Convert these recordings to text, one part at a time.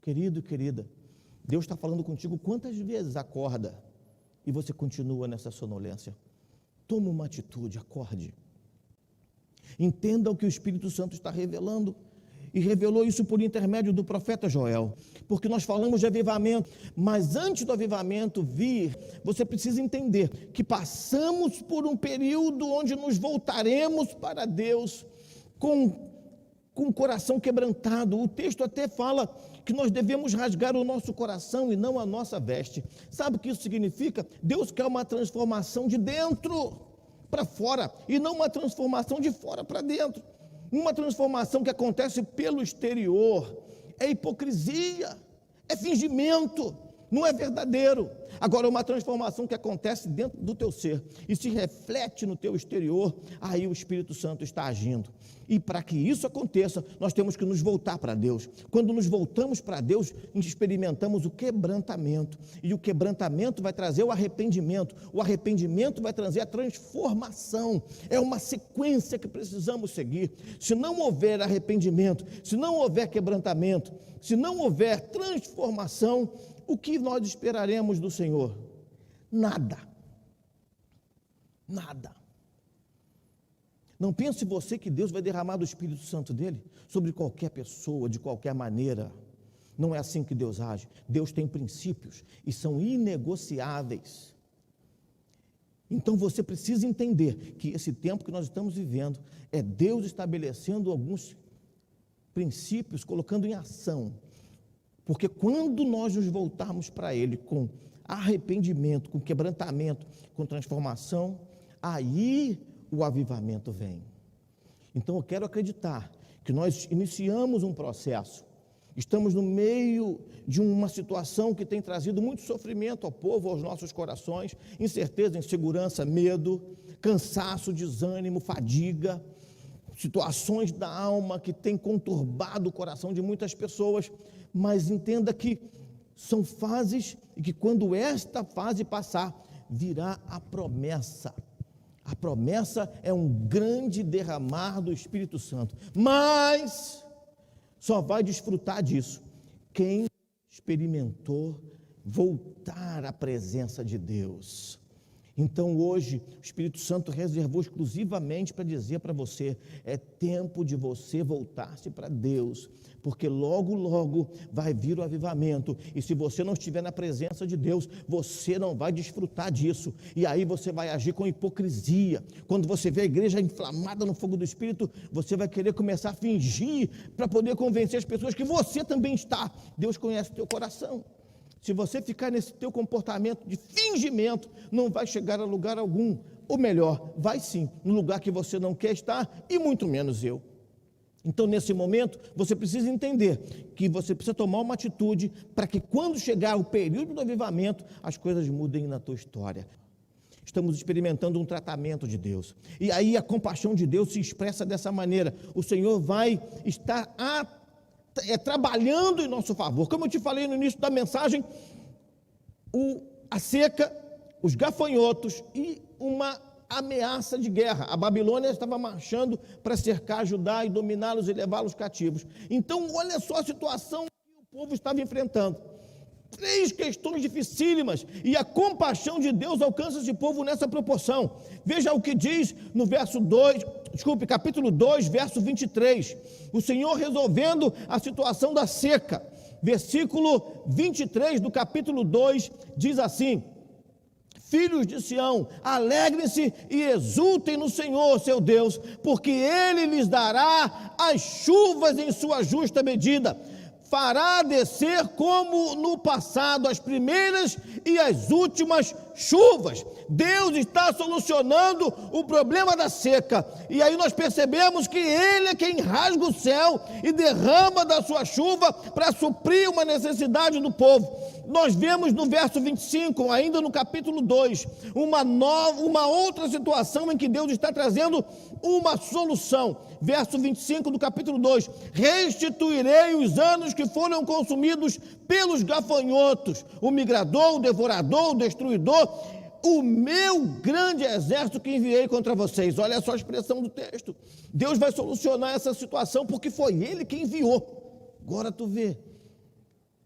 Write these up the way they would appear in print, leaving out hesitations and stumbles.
Querido, querida, Deus está falando contigo quantas vezes acorda e você continua nessa sonolência. Toma uma atitude, acorde. Entenda o que o Espírito Santo está revelando, e revelou isso por intermédio do profeta Joel, porque nós falamos de avivamento, mas antes do avivamento vir, você precisa entender que passamos por um período onde nos voltaremos para Deus com o coração quebrantado. O texto até fala que nós devemos rasgar o nosso coração e não a nossa veste. Sabe o que isso significa? Deus quer uma transformação de dentro para fora e não uma transformação de fora para dentro. Uma transformação que acontece pelo exterior é hipocrisia, é fingimento, não é verdadeiro. Agora, uma transformação que acontece dentro do teu ser e se reflete no teu exterior, aí o Espírito Santo está agindo. E para que isso aconteça, nós temos que nos voltar para Deus. Quando nos voltamos para Deus, experimentamos o quebrantamento. E o quebrantamento vai trazer o arrependimento. O arrependimento vai trazer a transformação. É uma sequência que precisamos seguir. Se não houver arrependimento, se não houver quebrantamento, se não houver transformação, o que nós esperaremos do Senhor? Nada. Nada. Não pense você que Deus vai derramar do Espírito Santo dele sobre qualquer pessoa, de qualquer maneira. Não é assim que Deus age. Deus tem princípios e são inegociáveis. Então você precisa entender que esse tempo que nós estamos vivendo é Deus estabelecendo alguns princípios, colocando em ação. Porque quando nós nos voltarmos para Ele com arrependimento, com quebrantamento, com transformação, aí o avivamento vem. Então eu quero acreditar que nós iniciamos um processo, estamos no meio de uma situação que tem trazido muito sofrimento ao povo, aos nossos corações, incerteza, insegurança, medo, cansaço, desânimo, fadiga, situações da alma que tem conturbado o coração de muitas pessoas, mas entenda que são fases e que quando esta fase passar, virá a promessa. A promessa é um grande derramar do Espírito Santo, mas só vai desfrutar disso quem experimentou voltar à presença de Deus. Então hoje o Espírito Santo reservou exclusivamente para dizer para você, é tempo de você voltar-se para Deus, porque logo, logo vai vir o avivamento, e se você não estiver na presença de Deus, você não vai desfrutar disso, e aí você vai agir com hipocrisia. Quando você vê a igreja inflamada no fogo do Espírito, você vai querer começar a fingir, para poder convencer as pessoas que você também está. Deus conhece o teu coração. Se você ficar nesse teu comportamento de fingimento, não vai chegar a lugar algum, ou melhor, vai sim, no lugar que você não quer estar, e muito menos eu. Então, nesse momento, você precisa entender que você precisa tomar uma atitude para que quando chegar o período do avivamento, as coisas mudem na tua história. Estamos experimentando um tratamento de Deus, e aí a compaixão de Deus se expressa dessa maneira. O Senhor vai estar trabalhando em nosso favor. Como eu te falei no início da mensagem, a seca, os gafanhotos e uma ameaça de guerra. A Babilônia estava marchando para cercar Judá e dominá-los e levá-los cativos. Então, olha só a situação que o povo estava enfrentando. 3 questões dificílimas, e a compaixão de Deus alcança esse povo nessa proporção. Veja o que diz no capítulo 2, verso 23. O Senhor resolvendo a situação da seca. Versículo 23 do capítulo 2 diz assim: filhos de Sião, alegrem-se e exultem no Senhor, seu Deus, porque Ele lhes dará as chuvas em sua justa medida. Fará descer como no passado as primeiras e as últimas chuvas. Deus está solucionando o problema da seca, e aí nós percebemos que Ele é quem rasga o céu e derrama da sua chuva para suprir uma necessidade do povo. Nós vemos no verso 25, ainda no capítulo 2, uma outra situação em que Deus está trazendo uma solução. Verso 25 do capítulo 2: restituirei os anos que foram consumidos pelos gafanhotos, o migrador, o devorador, o destruidor, o meu grande exército que enviei contra vocês. Olha só a expressão do texto. Deus vai solucionar essa situação porque foi Ele quem enviou. Agora tu vê,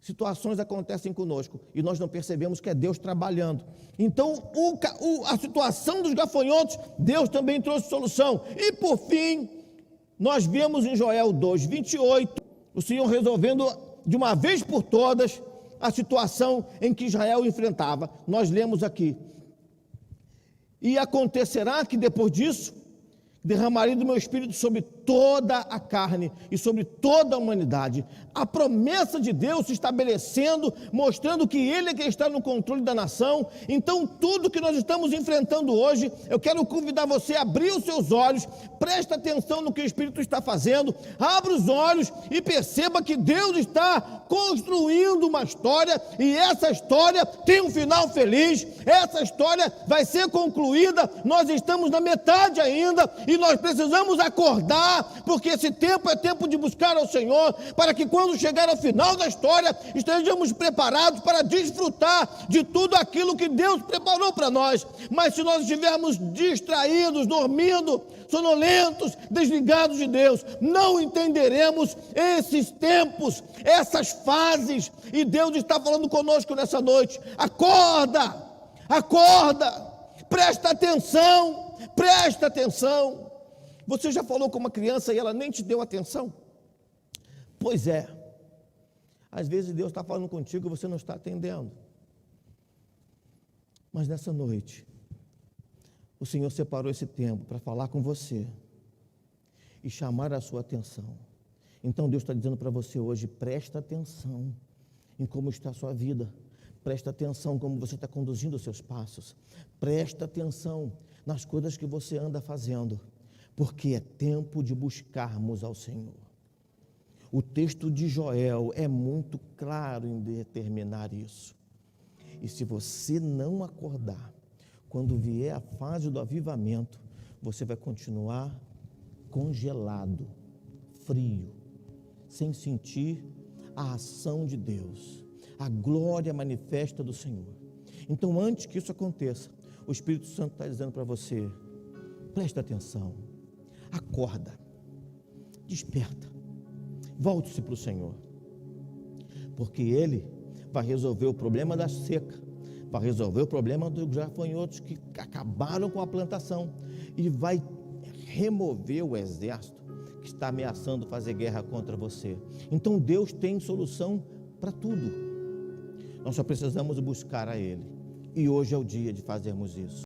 situações acontecem conosco e nós não percebemos que é Deus trabalhando. Então, a situação dos gafanhotos, Deus também trouxe solução. E por fim, nós vemos em Joel 2:28, o Senhor resolvendo de uma vez por todas a situação em que Israel enfrentava. Nós lemos aqui: e acontecerá que depois disso, derramarei do meu espírito sobre toda a carne e sobre toda a humanidade. A promessa de Deus se estabelecendo, mostrando que Ele é quem está no controle da nação. Então, tudo que nós estamos enfrentando hoje, eu quero convidar você a abrir os seus olhos, presta atenção no que o Espírito está fazendo, abra os olhos e perceba que Deus está construindo uma história, e essa história tem um final feliz, essa história vai ser concluída. Nós estamos na metade ainda, e nós precisamos acordar, porque esse tempo é tempo de buscar ao Senhor, para que quando chegar ao final da história, estejamos preparados para desfrutar de tudo aquilo que Deus preparou para nós. Mas se nós estivermos distraídos, dormindo, sonolentos, desligados de Deus, não entenderemos esses tempos, essas fases, e Deus está falando conosco nessa noite. Acorda, acorda, presta atenção, presta atenção. Você já falou com uma criança e ela nem te deu atenção? Pois é, às vezes Deus está falando contigo e você não está atendendo. Mas nessa noite, o Senhor separou esse tempo para falar com você e chamar a sua atenção. Então Deus está dizendo para você hoje: presta atenção em como está a sua vida, presta atenção como você está conduzindo os seus passos, presta atenção nas coisas que você anda fazendo, porque é tempo de buscarmos ao Senhor. O texto de Joel é muito claro em determinar isso. E se você não acordar, quando vier a fase do avivamento, você vai continuar congelado, frio, sem sentir a ação de Deus, a glória manifesta do Senhor. Então, antes que isso aconteça, o Espírito Santo está dizendo para você: presta atenção, acorda, desperta, volte-se para o Senhor, porque Ele vai resolver o problema da seca, vai resolver o problema dos gafanhotos que acabaram com a plantação, e vai remover o exército que está ameaçando fazer guerra contra você. Então Deus tem solução para tudo, nós só precisamos buscar a Ele, e hoje é o dia de fazermos isso.